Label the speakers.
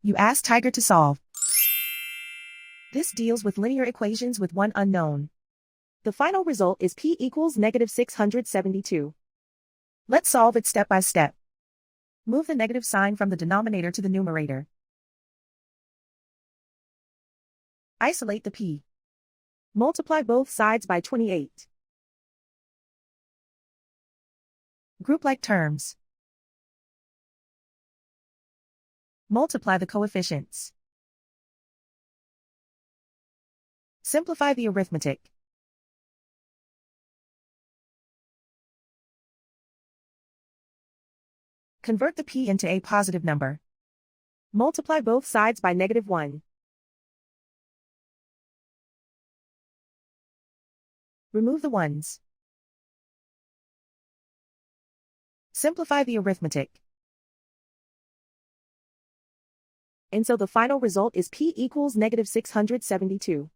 Speaker 1: You ask Tiger to solve. This deals with linear equations with one unknown. The final result is p equals -672. Let's solve it step by step. Move the negative sign from the denominator to the numerator. Isolate the p. Multiply both sides by 28. Group like terms. Multiply the coefficients. Simplify the arithmetic. Convert the p into a positive number. Multiply both sides by -1. Remove the ones. Simplify the arithmetic. And so the final result is p equals -672.